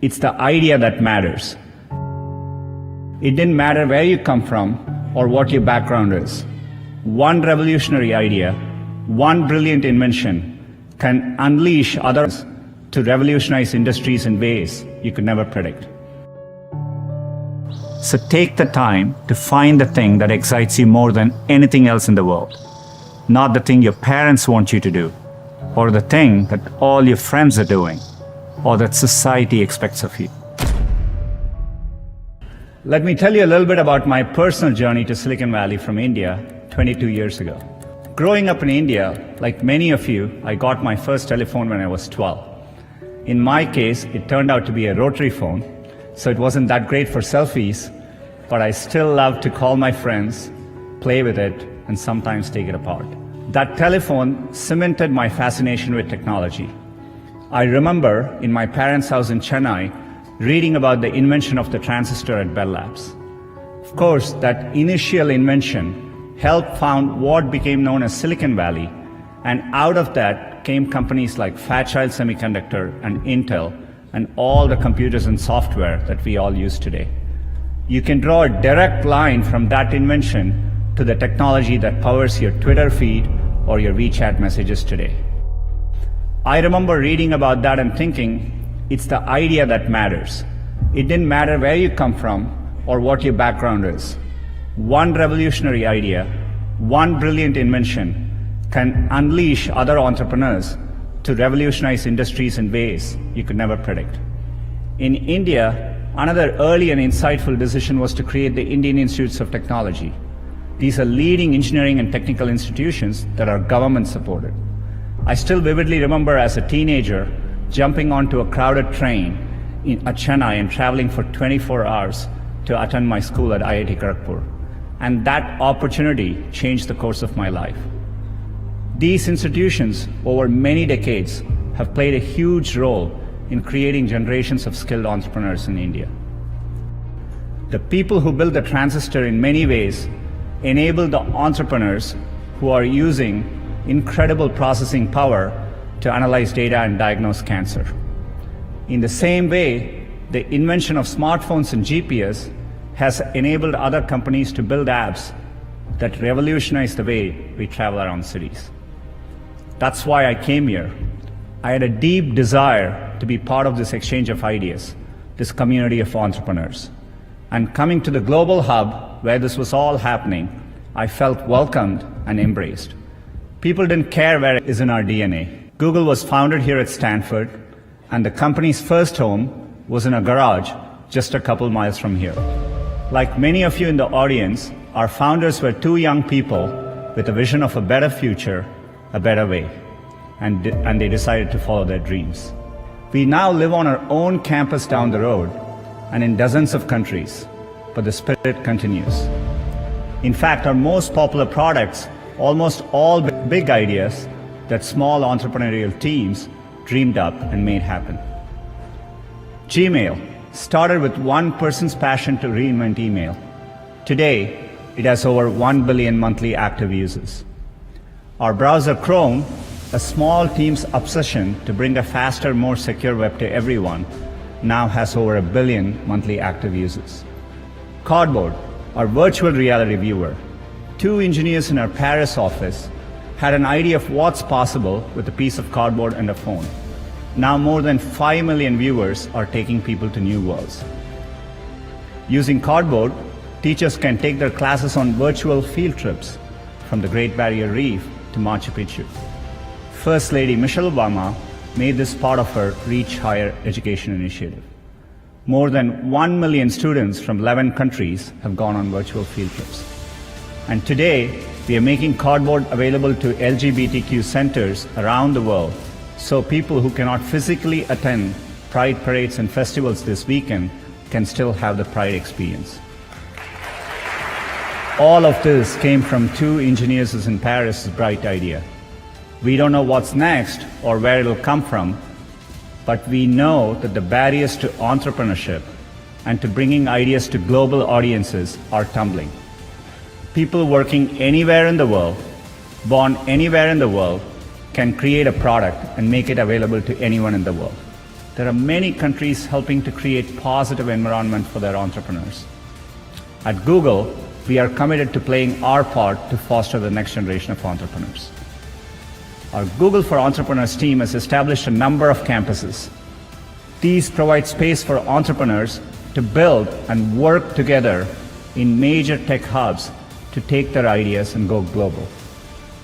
It's the idea that matters. It didn't matter where you come from or what your background is. One revolutionary idea, one brilliant invention can unleash others to revolutionize industries in ways you could never predict. So take the time to find the thing that excites you more than anything else in the world. Not the thing your parents want you to do, or the thing that all your friends are doing, or that society expects of you. Let me tell you a little bit about my personal journey to Silicon Valley from India 22 years ago. Growing up in India, like many of you, I got my first telephone when I was 12. In my case, it turned out to be a rotary phone, so it wasn't that great for selfies, but I still loved to call my friends, play with it, and sometimes take it apart. That telephone cemented my fascination with technology. I remember in my parents' house in Chennai reading about the invention of the transistor at Bell Labs. Of course, that initial invention helped found what became known as Silicon Valley, and out of that came companies like Fairchild Semiconductor and Intel and all the computers and software that we all use today. You can draw a direct line from that invention to the technology that powers your Twitter feed or your WeChat messages today. I remember reading about that and thinking, it's the idea that matters. It didn't matter where you come from or what your background is. One revolutionary idea, one brilliant invention can unleash other entrepreneurs to revolutionize industries in ways you could never predict. In India, another early and insightful decision was to create the Indian Institutes of Technology. These are leading engineering and technical institutions that are government supported. I still vividly remember as a teenager jumping onto a crowded train at Chennai and traveling for 24 hours to attend my school at IIT Kharagpur. And that opportunity changed the course of my life. These institutions, over many decades, have played a huge role in creating generations of skilled entrepreneurs in India. The people who built the transistor in many ways enable the entrepreneurs who are using incredible processing power to analyze data and diagnose cancer. In the same way, the invention of smartphones and GPS has enabled other companies to build apps that revolutionize the way we travel around cities. That's why I came here. I had a deep desire to be part of this exchange of ideas, this community of entrepreneurs. And coming to the global hub where this was all happening, I felt welcomed and embraced. People didn't care where it is in our DNA. Google was founded here at Stanford, and the company's first home was in a garage just a couple miles from here. Like many of you in the audience, our founders were two young people with a vision of a better future, a better way, and they decided to follow their dreams. We now live on our own campus down the road and in dozens of countries, but the spirit continues. In fact, our most popular products, almost all big ideas that small entrepreneurial teams dreamed up and made happen. Gmail started with one person's passion to reinvent email. Today, it has over 1 billion monthly active users. Our browser Chrome, a small team's obsession to bring a faster, more secure web to everyone, now has over 1 billion monthly active users. Cardboard, our virtual reality viewer, two engineers in our Paris office had an idea of what's possible with a piece of cardboard and a phone. Now more than 5 million viewers are taking people to new worlds. Using Cardboard, teachers can take their classes on virtual field trips from the Great Barrier Reef to Machu Picchu. First Lady Michelle Obama made this part of her Reach Higher Education initiative. More than 1 million students from 11 countries have gone on virtual field trips. And today, we are making Cardboard available to LGBTQ centers around the world, so people who cannot physically attend Pride parades and festivals this weekend can still have the Pride experience. All of this came from two engineers in Paris' bright idea. We don't know what's next or where it'll come from, but we know that the barriers to entrepreneurship and to bringing ideas to global audiences are tumbling. People working anywhere in the world, born anywhere in the world, can create a product and make it available to anyone in the world. There are many countries helping to create positive environment for their entrepreneurs. At Google, we are committed to playing our part to foster the next generation of entrepreneurs. Our Google for Entrepreneurs team has established a number of campuses. These provide space for entrepreneurs to build and work together in major tech hubs to take their ideas and go global.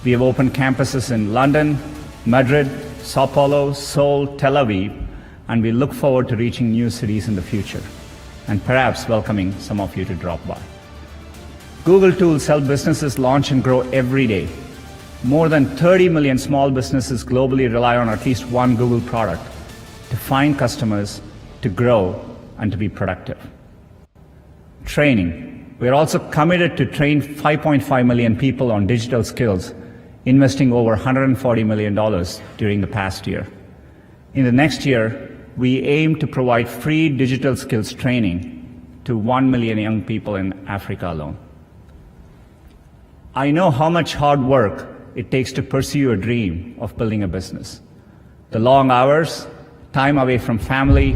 We have opened campuses in London, Madrid, Sao Paulo, Seoul, Tel Aviv, and we look forward to reaching new cities in the future and perhaps welcoming some of you to drop by. Google tools help businesses launch and grow every day. More than 30 million small businesses globally rely on at least one Google product to find customers, to grow, and to be productive. Training. We are also committed to train 5.5 million people on digital skills, investing over $140 million during the past year. In the next year, we aim to provide free digital skills training to 1 million young people in Africa alone. I know how much hard work it takes to pursue your dream of building a business. The long hours, time away from family,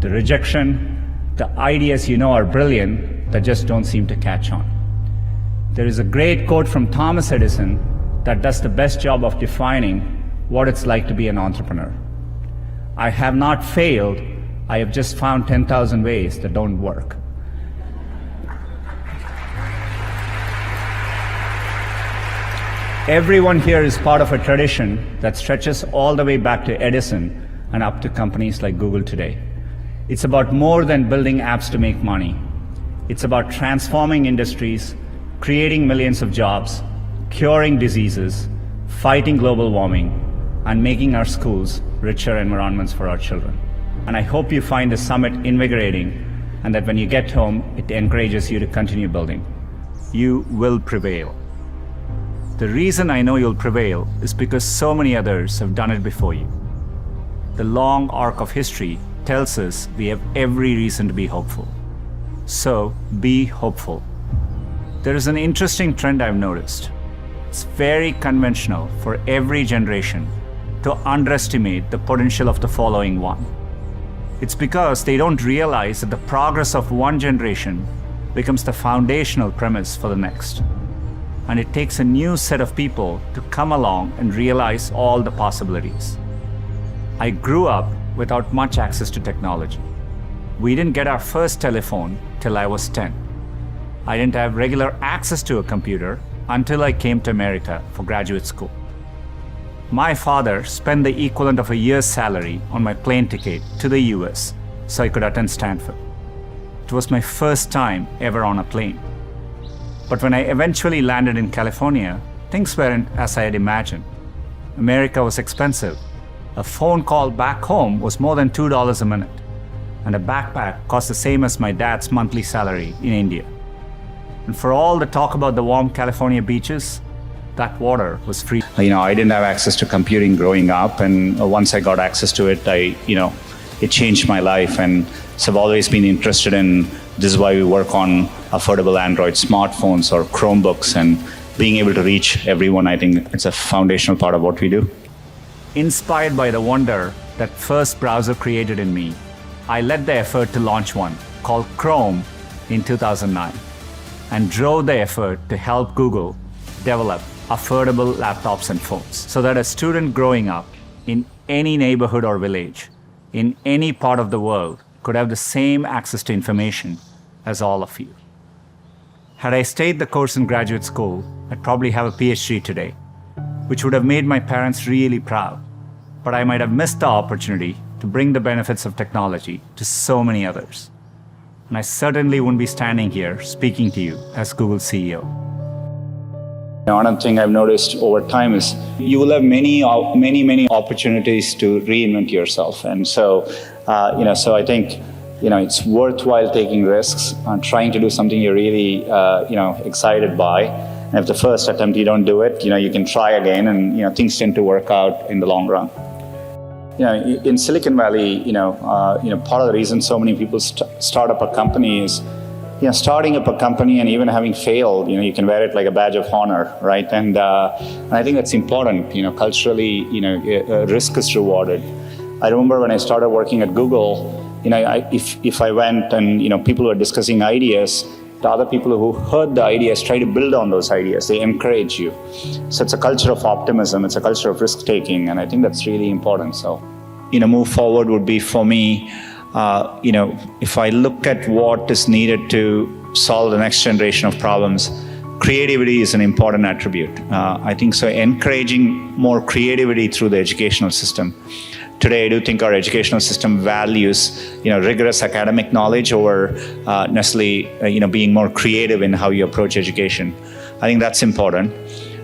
the rejection, the ideas you know are brilliant that just don't seem to catch on. There is a great quote from Thomas Edison that does the best job of defining what it's like to be an entrepreneur. I have not failed, I have just found 10,000 ways that don't work. Everyone here is part of a tradition that stretches all the way back to Edison and up to companies like Google today. It's about more than building apps to make money. It's about transforming industries, creating millions of jobs, curing diseases, fighting global warming, and making our schools richer environments for our children. And I hope you find the summit invigorating and that when you get home, it encourages you to continue building. You will prevail. The reason I know you'll prevail is because so many others have done it before you. The long arc of history tells us we have every reason to be hopeful. So be hopeful. There is an interesting trend I've noticed. It's very conventional for every generation to underestimate the potential of the following one. It's because they don't realize that the progress of one generation becomes the foundational premise for the next. And it takes a new set of people to come along and realize all the possibilities. I grew up without much access to technology. We didn't get our first telephone till I was 10. I didn't have regular access to a computer until I came to America for graduate school. My father spent the equivalent of a year's salary on my plane ticket to the US so I could attend Stanford. It was my first time ever on a plane. But when I eventually landed in California, things weren't as I had imagined. America was expensive. A phone call back home was more than $2 a minute, and a backpack cost the same as my dad's monthly salary in India. And for all the talk about the warm California beaches, that water was free. I didn't have access to computing growing up, and once I got access to it, it changed my life. And so I've always been interested in, this is why we work on affordable Android smartphones or Chromebooks, and being able to reach everyone, I think it's a foundational part of what we do. Inspired by the wonder that first browser created in me, I led the effort to launch one called Chrome in 2009 and drove the effort to help Google develop affordable laptops and phones so that a student growing up in any neighborhood or village in any part of the world could have the same access to information as all of you. Had I stayed the course in graduate school, I'd probably have a PhD today, which would have made my parents really proud. But I might have missed the opportunity to bring the benefits of technology to so many others. And I certainly wouldn't be standing here speaking to you as Google's CEO. Another thing I've noticed over time is you will have many opportunities to reinvent yourself. And so I think, it's worthwhile taking risks and trying to do something you're really, excited by. And if the first attempt you don't do it, you can try again, and things tend to work out in the long run. In Silicon Valley, part of the reason so many people start up a company is, starting up a company and even having failed, you can wear it like a badge of honor, right? And I think that's important. Culturally, risk is rewarded. I remember when I started working at Google, if I went and people were discussing ideas, the other people who heard the ideas try to build on those ideas. They encourage you. So it's a culture of optimism. It's a culture of risk taking, and I think that's really important. So, move forward would be for me. If I look at what is needed to solve the next generation of problems, creativity is an important attribute. I think so. Encouraging more creativity through the educational system. Today, I do think our educational system values, rigorous academic knowledge over necessarily, being more creative in how you approach education. I think that's important.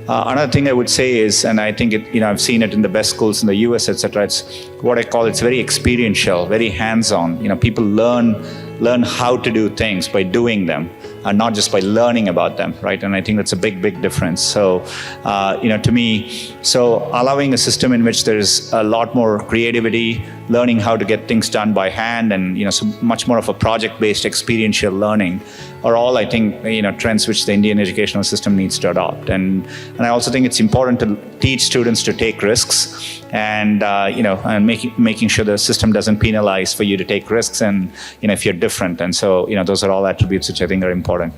Another thing I would say is, and I think I've seen it in the best schools in the US, etc. It's what I call it's very experiential, very hands-on. People learn how to do things by doing them, and not just by learning about them, right? And I think that's a big difference. So, to me, so allowing a system in which there's a lot more creativity, learning how to get things done by hand, and so much more of a project-based experiential learning are all, I think, trends which the Indian educational system needs to adopt. And I also think it's important to teach students to take risks, and and making sure the system doesn't penalize for you to take risks, and if you're different. And so those are all attributes which I think are important.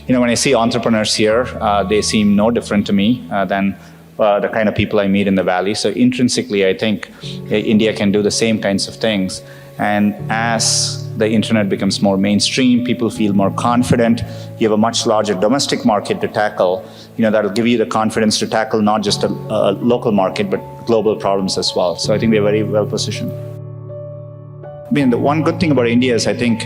When I see entrepreneurs here, they seem no different to me than the kind of people I meet in the Valley. So intrinsically, I think India can do the same kinds of things. And as the internet becomes more mainstream, people feel more confident. You have a much larger domestic market to tackle. That'll give you the confidence to tackle not just a local market, but global problems as well. So I think we're very well positioned. I mean, the one good thing about India is I think,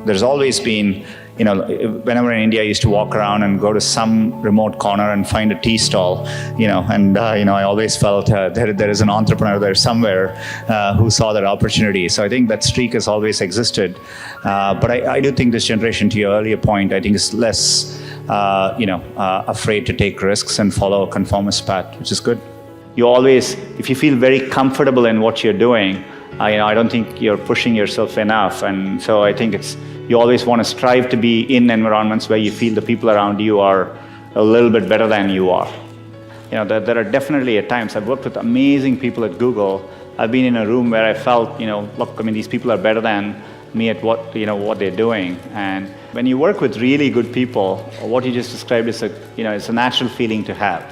there's always been, whenever in India I used to walk around and go to some remote corner and find a tea stall, I always felt there is an entrepreneur there somewhere who saw that opportunity. So I think that streak has always existed. But I do think this generation, to your earlier point, I think is less, afraid to take risks and follow a conformist path, which is good. You always, if you feel very comfortable in what you're doing, I don't think you're pushing yourself enough. And so I think you always want to strive to be in environments where you feel the people around you are a little bit better than you are. There are definitely at times, I've worked with amazing people at Google. I've been in a room where I felt, look, these people are better than me at what they're doing. And when you work with really good people, what you just described is it's a natural feeling to have.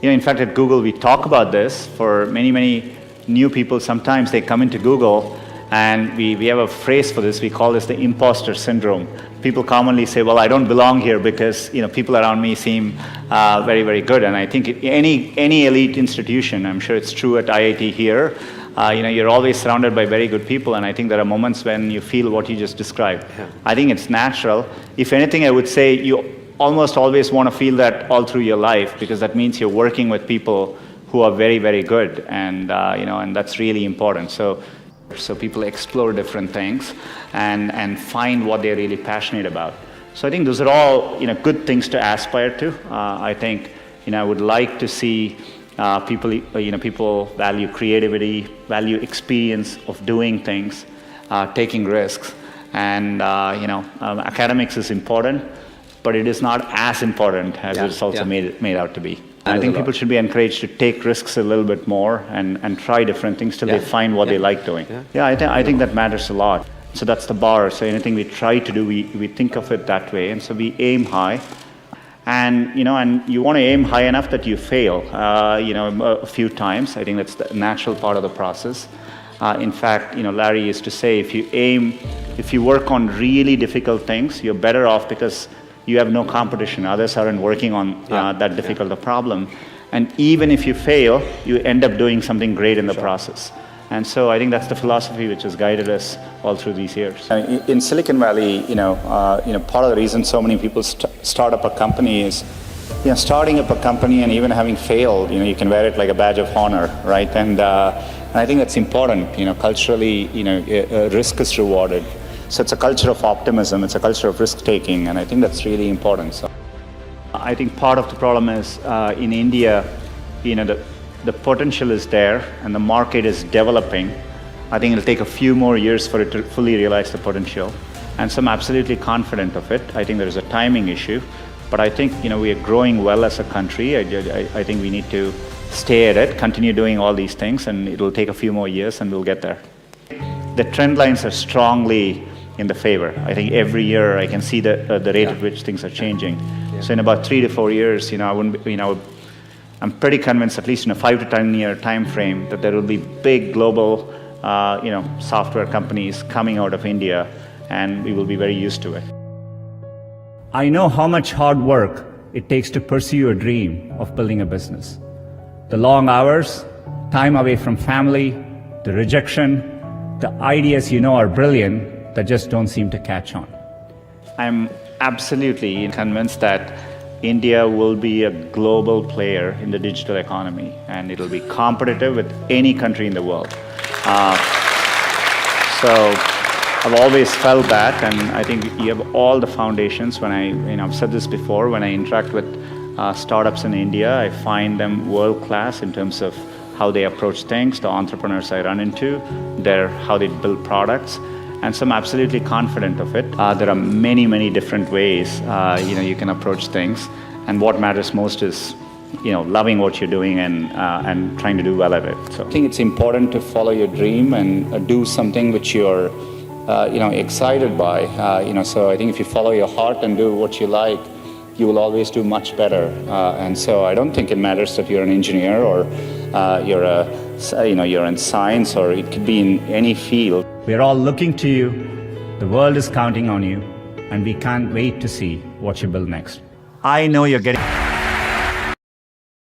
In fact, at Google, we talk about this for many new people. Sometimes they come into Google, and we have a phrase for this. We call this the imposter syndrome. People commonly say, well, I don't belong here because people around me seem very good. And I think any elite institution, I'm sure it's true at IIT here, you're always surrounded by very good people, and I think there are moments when you feel what you just described. Yeah. I think it's natural. If anything, I would say you almost always want to feel that all through your life, because that means you're working with people who are very good, and and that's really important. So people explore different things and find what they're really passionate about. So I think those are all good things to aspire to. I think I would like to see people value creativity, value experience of doing things, taking risks, and academics is important, but it is not as important as it's also made out to be. I think people should be encouraged to take risks a little bit more and try different things till they find what they like doing. I think that matters a lot. So that's the bar. So anything we try to do, we think of it that way, and so we aim high. And you want to aim high enough that you fail, a few times. I think that's the natural part of the process. In fact, Larry used to say, if you work on really difficult things, you're better off because you have no competition. Others aren't working on that difficult a problem. And even if you fail, you end up doing something great in the process. And so I think that's the philosophy which has guided us all through these years. In Silicon Valley, part of the reason so many people start up a company is, starting up a company and even having failed, you can wear it like a badge of honor, right? And I think that's important. Culturally, risk is rewarded. So it's a culture of optimism. It's a culture of risk taking, and I think that's really important. So I think part of the problem is in India, the potential is there and the market is developing. I think it'll take a few more years for it to fully realize the potential. And so I'm absolutely confident of it. I think there's a timing issue, but I think we are growing well as a country. I think we need to stay at it, continue doing all these things, and it will take a few more years and we'll get there. The trend lines are strongly in the favor. I think every year I can see the rate at which things are changing. So in about 3 to 4 years, I'm pretty convinced, at least in a 5 to 10 year time frame, that there will be big global, software companies coming out of India, and we will be very used to it. I know how much hard work it takes to pursue your dream of building a business. The long hours, time away from family, the rejection, the ideas you know are brilliant that just don't seem to catch on. I'm absolutely convinced that India will be a global player in the digital economy, and it'll be competitive with any country in the world. So I've always felt that, and I think you have all the foundations. I've said this before, when I interact with startups in India, I find them world-class in terms of how they approach things, the entrepreneurs I run into, how they build products, and so I'm absolutely confident of it. There are many, many different ways you can approach things, and what matters most is loving what you're doing and trying to do well at it. So I think it's important to follow your dream and do something which you're excited by. So I think if you follow your heart and do what you like, you will always do much better. And so I don't think it matters that you're an engineer or you're in science, or it could be in any field. We're all looking to you. The world is counting on you, and we can't wait to see what you build next. I know you're getting